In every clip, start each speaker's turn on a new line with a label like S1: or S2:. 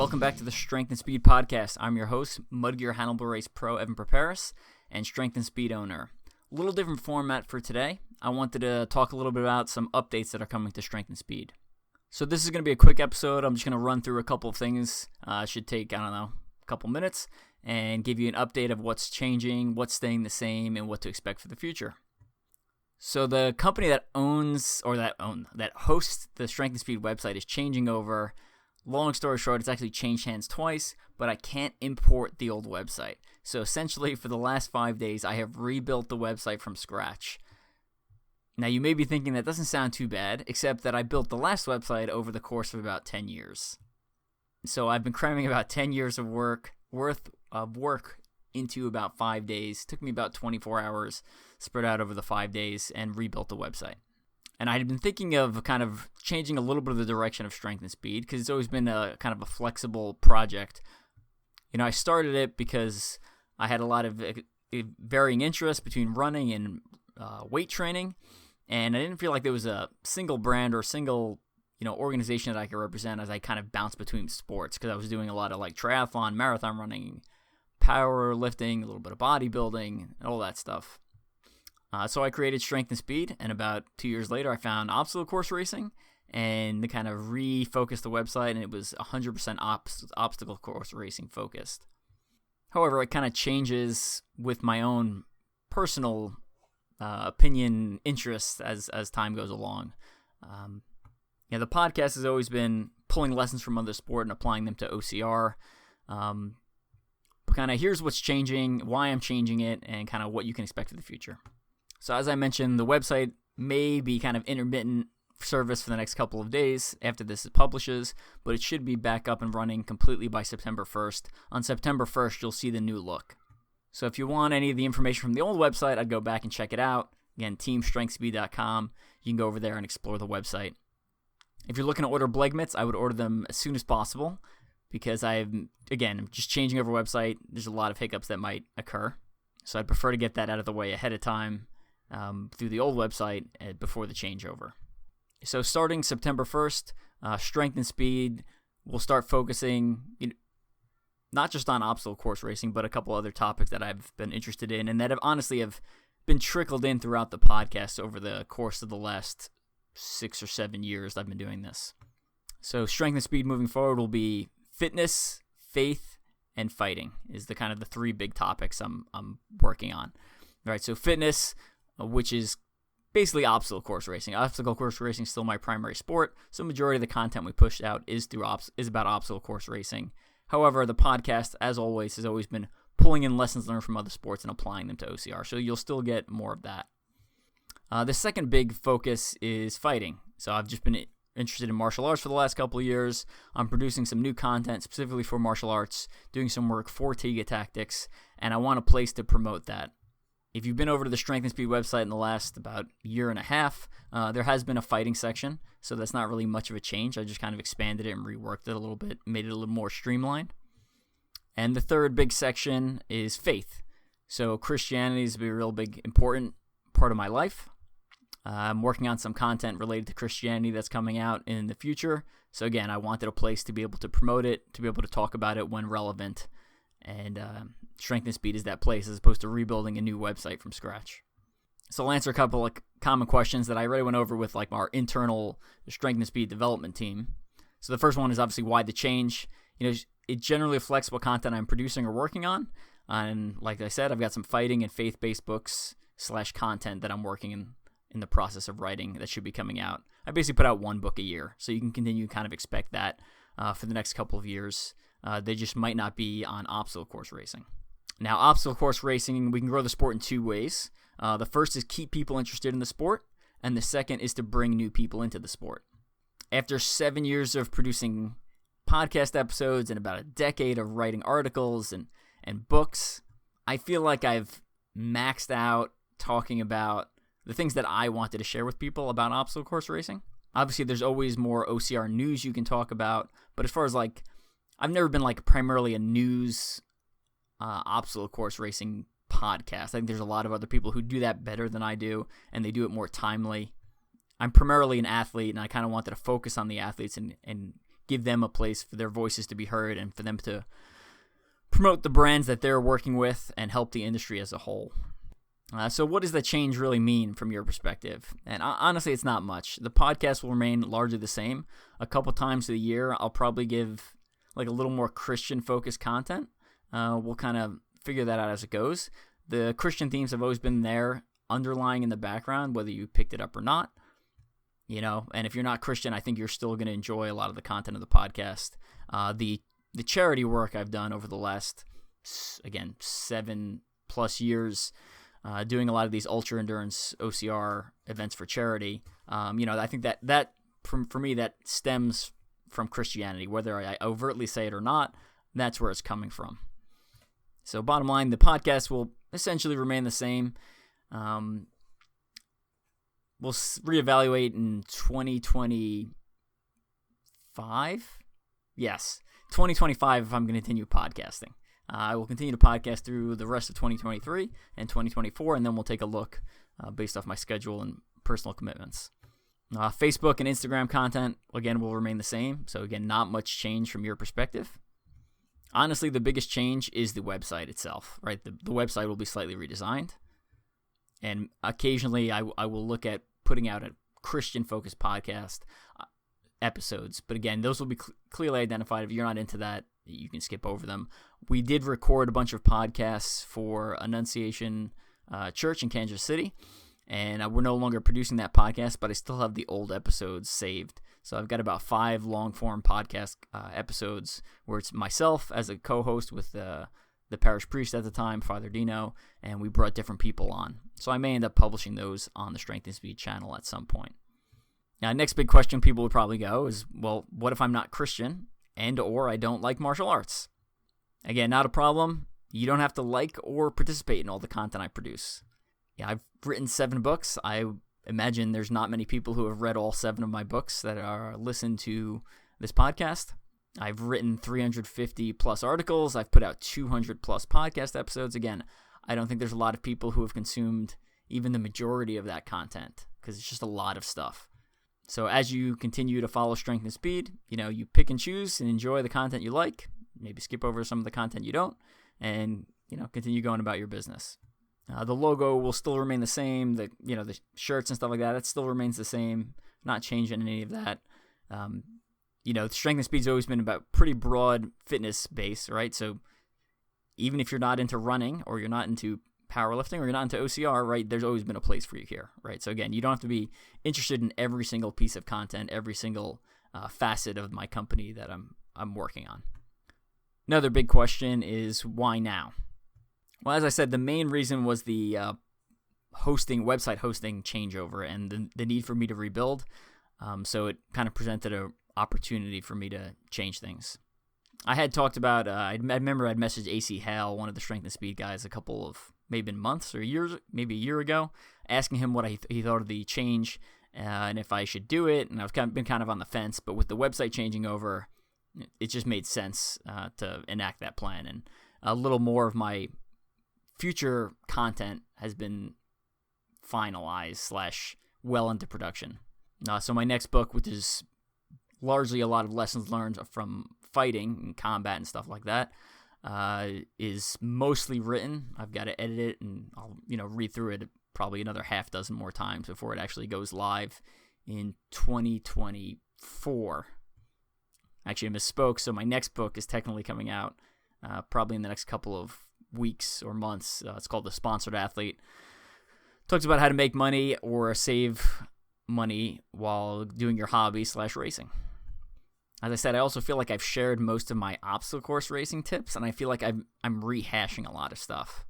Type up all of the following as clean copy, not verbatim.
S1: Welcome back to the Strength and Speed Podcast. I'm your host, Mudgear Hannibal Race Pro Evan Preparis, and Strength and Speed owner. A little different format for today. I wanted to talk a little bit about some updates that are coming to Strength and Speed. So this is going to be a quick episode. I'm just going to run through a couple of things. It should take, a couple minutes, and give you an update of what's changing, what's staying the same, and what to expect for the future. So the company that hosts the Strength and Speed website is changing over. Long story short, it's actually changed hands twice, but I can't import the old website. So essentially, for the last 5 days, I have rebuilt the website from scratch. Now, you may be thinking that doesn't sound too bad, except that I built the last website over the course of about 10 years. So I've been cramming about 10 years of worth of work into about 5 days. It took me about 24 hours spread out over the 5 days and rebuilt the website. And I had been thinking of kind of changing a little bit of the direction of Strength and Speed because it's always been a kind of a flexible project. I started it because I had a lot of varying interests between running and weight training, and I didn't feel like there was a single brand or single organization that I could represent as I kind of bounced between sports because I was doing a lot of like triathlon, marathon running, powerlifting, a little bit of bodybuilding, and all that stuff. So I created Strength and Speed, and about 2 years later, I found obstacle course racing, and to kind of refocus the website, and it was 100% obstacle course racing focused. However, it kind of changes with my own personal opinion, interests as time goes along. The podcast has always been pulling lessons from other sport and applying them to OCR. But kind of here's what's changing, why I'm changing it, and kind of what you can expect for the future. So as I mentioned, the website may be kind of intermittent service for the next couple of days after this publishes, but it should be back up and running completely by September 1st. On September 1st, you'll see the new look. So if you want any of the information from the old website, I'd go back and check it out. Again, teamstrengthspeed.com. You can go over there and explore the website. If you're looking to order Bleg mitts, I would order them as soon as possible because I'm just changing over website. There's a lot of hiccups that might occur. So I'd prefer to get that out of the way ahead of time through the old website before the changeover. So starting September 1st, Strength and Speed will start focusing not just on obstacle course racing, but a couple other topics that I've been interested in and that have been trickled in throughout the podcast over the course of the last 6 or 7 years I've been doing this. So Strength and Speed moving forward will be fitness, faith, and fighting is the kind of the three big topics I'm working on. All right, so fitness, which is basically obstacle course racing. Obstacle course racing is still my primary sport, so majority of the content we push out is about obstacle course racing. However, the podcast, as always, has always been pulling in lessons learned from other sports and applying them to OCR, so you'll still get more of that. The second big focus is fighting. So I've just been interested in martial arts for the last couple of years. I'm producing some new content specifically for martial arts, doing some work for Tiga Tactics, and I want a place to promote that. If you've been over to the Strength and Speed website in the last about year and a half, there has been a fighting section, so that's not really much of a change. I just kind of expanded it and reworked it a little bit, made it a little more streamlined. And the third big section is faith. So Christianity is a real big, important part of my life. I'm working on some content related to Christianity that's coming out in the future. So again, I wanted a place to be able to promote it, to be able to talk about it when relevant. And Strength and Speed is that place as opposed to rebuilding a new website from scratch. So I'll answer a couple of common questions that I already went over with like our internal Strength and Speed development team. So the first one is obviously why the change. It generally reflects what content I'm producing or working on. And like I said, I've got some fighting and faith-based books / content that I'm working in the process of writing that should be coming out. I basically put out one book a year, so you can continue to kind of expect that for the next couple of years. They just might not be on obstacle course racing. Now, obstacle course racing, we can grow the sport in two ways. The first is keep people interested in the sport, and the second is to bring new people into the sport. After 7 years of producing podcast episodes and about a decade of writing articles and books, I feel like I've maxed out talking about the things that I wanted to share with people about obstacle course racing. Obviously, there's always more OCR news you can talk about, but as far as I've never been primarily a news obstacle course racing podcast. I think there's a lot of other people who do that better than I do, and they do it more timely. I'm primarily an athlete, and I kind of wanted to focus on the athletes and give them a place for their voices to be heard and for them to promote the brands that they're working with and help the industry as a whole. So what does that change really mean from your perspective? And honestly, it's not much. The podcast will remain largely the same. A couple times a year, I'll probably give like a little more Christian-focused content. We'll kind of figure that out as it goes. The Christian themes have always been there, underlying in the background, whether you picked it up or not. And if you're not Christian, I think you're still going to enjoy a lot of the content of the podcast. The charity work I've done over the last, again, 7+ years, doing a lot of these ultra endurance OCR events for charity. I think that for me, that stems from Christianity, whether I overtly say it or not. That's where it's coming from. So bottom line, the podcast will essentially remain the same. We'll reevaluate in 2025. Yes, 2025 if I'm going to continue podcasting. I will continue to podcast through the rest of 2023 and 2024, and then we'll take a look based off my schedule and personal commitments. Facebook and Instagram content, again, will remain the same. So, again, not much change from your perspective. Honestly, the biggest change is the website itself, right? The website will be slightly redesigned. And occasionally I will look at putting out a Christian-focused podcast episodes. But again, those will be clearly identified. If you're not into that, you can skip over them. We did record a bunch of podcasts for Annunciation Church in Kansas City, and we're no longer producing that podcast, but I still have the old episodes saved. So I've got about 5 long-form podcast episodes where it's myself as a co-host with the parish priest at the time, Father Dino, and we brought different people on. So I may end up publishing those on the Strength and Speed channel at some point. Now, next big question people would probably go is, well, what if I'm not Christian and or I don't like martial arts? Again, not a problem. You don't have to like or participate in all the content I produce. Yeah, I've written 7 books. I imagine there's not many people who have read all 7 of my books that are listened to this podcast. I've written 350 plus articles. I've put out 200 plus podcast episodes. Again, I don't think there's a lot of people who have consumed even the majority of that content because it's just a lot of stuff. So as you continue to follow Strength and Speed, you pick and choose and enjoy the content you like. Maybe skip over some of the content you don't, and continue going about your business. The logo will still remain the same. The shirts and stuff like that still remains the same. Not changing any of that. Strength and Speed's always been about pretty broad fitness base, right? So even if you're not into running or you're not into powerlifting or you're not into OCR, right, there's always been a place for you here, right? So again, you don't have to be interested in every single piece of content, every single facet of my company that I'm working on. Another big question is why now? Well, as I said, the main reason was the website hosting changeover and the need for me to rebuild. So it kind of presented an opportunity for me to change things. I had talked about, I remember I'd messaged AC Hale, one of the Strength and Speed guys, a couple of maybe months or years, maybe a year ago, asking him what he thought of the change and if I should do it. And I've been kind of on the fence, but with the website changing over, it just made sense to enact that plan. And a little more of my future content has been finalized / well into production. So my next book, which is largely a lot of lessons learned from fighting and combat and stuff like that, is mostly written. I've got to edit it and I'll read through it probably another half dozen more times before it actually goes live in 2024. Actually, I misspoke. So my next book is technically coming out probably in the next couple of weeks or months. It's called The Sponsored Athlete. Talks about how to make money or save money while doing your hobby / racing. As I said, I also feel like I've shared most of my obstacle course racing tips, and I feel like I'm rehashing a lot of stuff.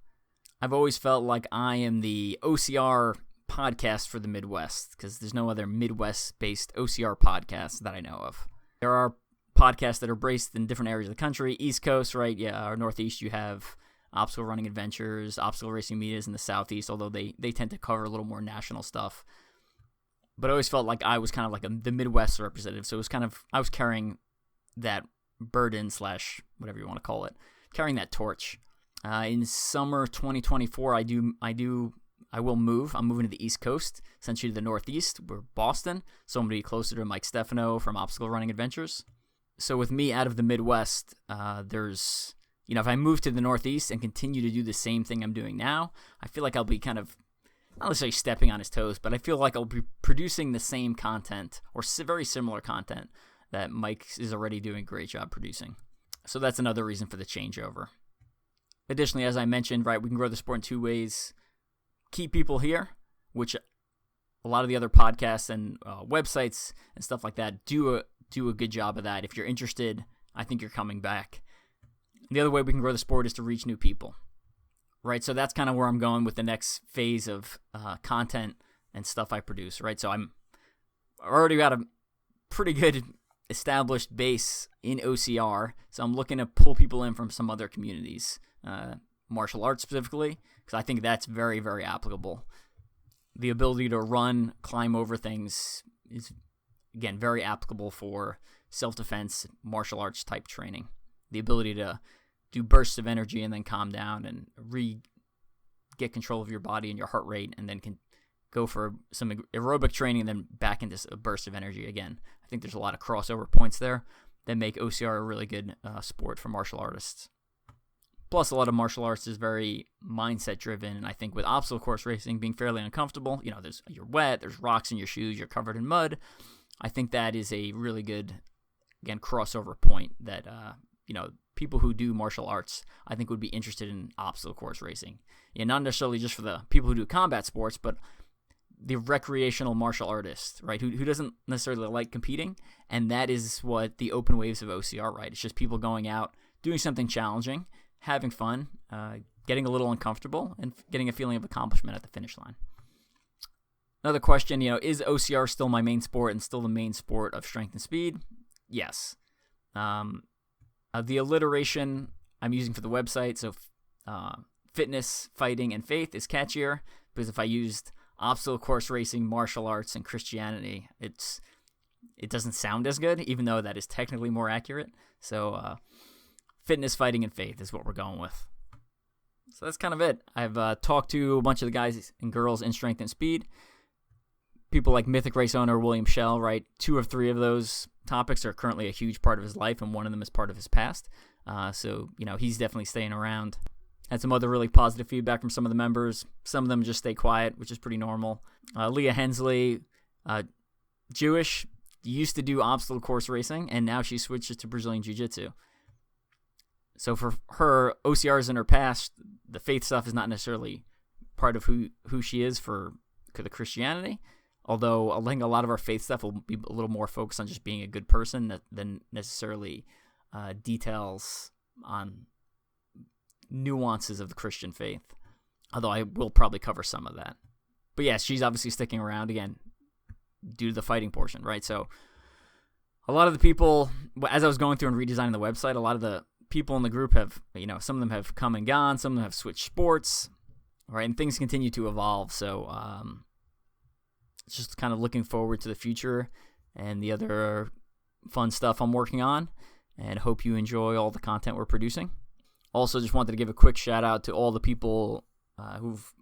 S1: I've always felt like I am the OCR podcast for the Midwest, because there's no other Midwest-based OCR podcasts that I know of. There are podcasts that are based in different areas of the country. East Coast, right? Yeah, or Northeast, you have Obstacle Running Adventures, Obstacle Racing Medias in the Southeast, although they tend to cover a little more national stuff. But I always felt like I was kind of like the Midwest representative, so it was I was carrying that burden / whatever you want to call it, carrying that torch. In summer 2024, I will move. I'm moving to the East Coast, essentially to the Northeast. We're Boston, so I'm going to be closer to Mike Stefano from Obstacle Running Adventures. So with me out of the Midwest, there's, if I move to the Northeast and continue to do the same thing I'm doing now, I feel like I'll be kind of, not necessarily stepping on his toes, but I feel like I'll be producing the same content or very similar content that Mike is already doing a great job producing. So that's another reason for the changeover. Additionally, as I mentioned, right, we can grow the sport in two ways. Keep people here, which a lot of the other podcasts and websites and stuff like that do a good job of that. If you're interested, I think you're coming back. The other way we can grow the sport is to reach new people, right? So that's kind of where I'm going with the next phase of content and stuff I produce, right? So I'm already got a pretty good established base in OCR, so I'm looking to pull people in from some other communities, martial arts specifically, because I think that's very, very applicable. The ability to run, climb over things is, again, very applicable for self-defense, martial arts type training. The ability to do bursts of energy and then calm down and get control of your body and your heart rate, and then can go for some aerobic training and then back into a burst of energy again. I think there's a lot of crossover points there that make OCR a really good sport for martial artists. Plus, a lot of martial arts is very mindset driven, and I think with obstacle course racing being fairly uncomfortable, you're wet, there's rocks in your shoes, you're covered in mud. I think that is a really good, again, crossover point that people who do martial arts, I think, would be interested in obstacle course racing. Not necessarily just for the people who do combat sports, but the recreational martial artist, right, who doesn't necessarily like competing, and that is what the open waves of OCR, right? It's just people going out, doing something challenging, having fun, getting a little uncomfortable, and getting a feeling of accomplishment at the finish line. Another question, is OCR still my main sport and still the main sport of strength and speed? Yes. The alliteration I'm using for the website, so fitness, fighting, and faith is catchier, because if I used obstacle course racing, martial arts, and Christianity, it doesn't sound as good, even though that is technically more accurate. So fitness, fighting, and faith is what we're going with. So that's kind of it. I've talked to a bunch of the guys and girls in strength and speed. People like Mythic Race owner William Schell, right? 2 of 3 of those topics are currently a huge part of his life, and one of them is part of his past. So he's definitely staying around. Had some other really positive feedback from some of the members. Some of them just stay quiet, which is pretty normal. Leah Hensley, Jewish, used to do obstacle course racing, and now she switches to Brazilian Jiu-Jitsu. So for her, OCRs in her past, the faith stuff is not necessarily part of who she is for the Christianity. Although I think a lot of our faith stuff will be a little more focused on just being a good person than necessarily details on nuances of the Christian faith. Although I will probably cover some of that. But yeah, she's obviously sticking around, again, due to the fighting portion, right? So a lot of the people, as I was going through and redesigning the website, a lot of the people in the group have, some of them have come and gone, some of them have switched sports, right? And things continue to evolve. So just kind of looking forward to the future and the other fun stuff I'm working on, and hope you enjoy all the content we're producing. Also, just wanted to give a quick shout out to all the people who've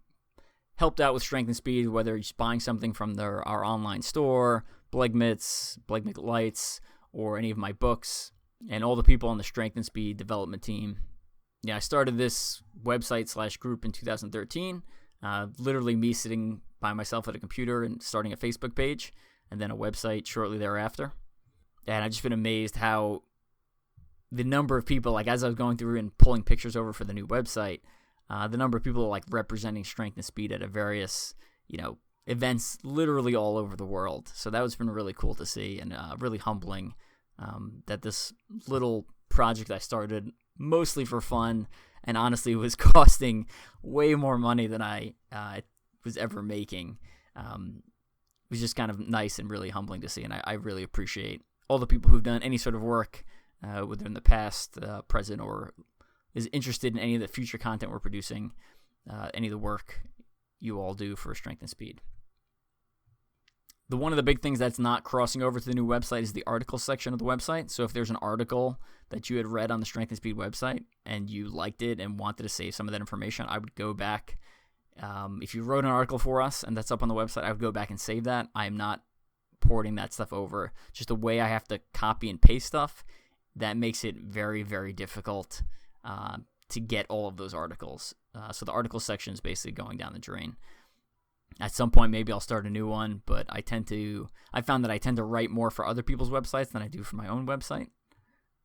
S1: helped out with Strength and Speed, whether it's buying something from our online store, Blegmitz Lights, or any of my books, and all the people on the Strength and Speed development team. Yeah, I started this website / group in 2013, literally me sitting by myself at a computer and starting a Facebook page, and then a website shortly thereafter. And I've just been amazed how the number of people, like as I was going through and pulling pictures over for the new website, the number of people like representing Strength and Speed at various, events literally all over the world. So that was been really cool to see, and really humbling that this little project I started mostly for fun, and honestly was costing way more money than I was ever making. It was just kind of nice and really humbling to see, and I really appreciate all the people who've done any sort of work, whether in the past, present, or is interested in any of the future content we're producing, any of the work you all do for Strength and Speed. One of the big things that's not crossing over to the new website is the article section of the website. So if there's an article that you had read on the Strength and Speed website and you liked it and wanted to save some of that information, I would go back. If you wrote an article for us and that's up on the website, I would go back and save that. I am not porting that stuff over. Just the way I have to copy and paste stuff that makes it very, very difficult to get all of those articles. So the article section is basically going down the drain. At some point, maybe I'll start a new one, but I found that I tend to write more for other people's websites than I do for my own website.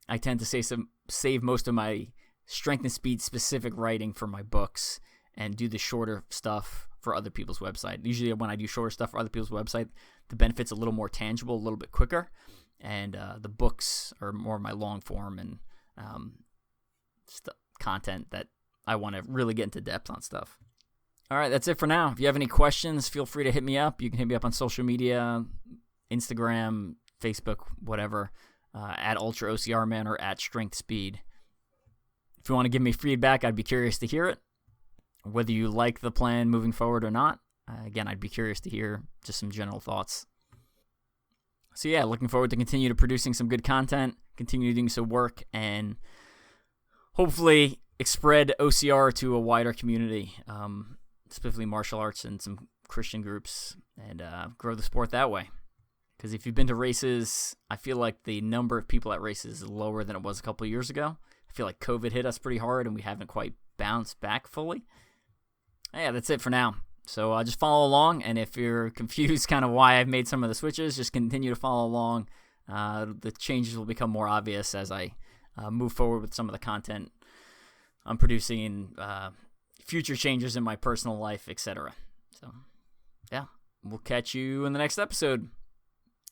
S1: I tend to save most of my strength and speed specific writing for my books and do the shorter stuff for other people's website. Usually when I do shorter stuff for other people's website, the benefit's a little more tangible, a little bit quicker, and the books are more of my long form and content that I want to really get into depth on stuff. All right, that's it for now. If you have any questions, feel free to hit me up. You can hit me up on social media, Instagram, Facebook, whatever, at ultra-ocr man or at strength speed. If you want to give me feedback, I'd be curious to hear it. Whether you like the plan moving forward or not, again, I'd be curious to hear just some general thoughts. So yeah, looking forward to continue to producing some good content, continue doing some work, and hopefully spread OCR to a wider community, specifically martial arts and some Christian groups, and grow the sport that way. Because if you've been to races, I feel like the number of people at races is lower than it was a couple of years ago. I feel like COVID hit us pretty hard, and we haven't quite bounced back fully. Yeah, that's it for now. So just follow along, and if you're confused kind of why I've made some of the switches, just continue to follow along. The changes will become more obvious as I move forward with some of the content I'm producing in future changes in my personal life, etc. So, yeah, we'll catch you in the next episode.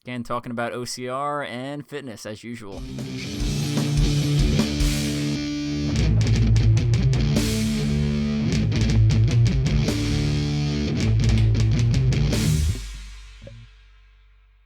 S1: Again, talking about OCR and fitness as usual.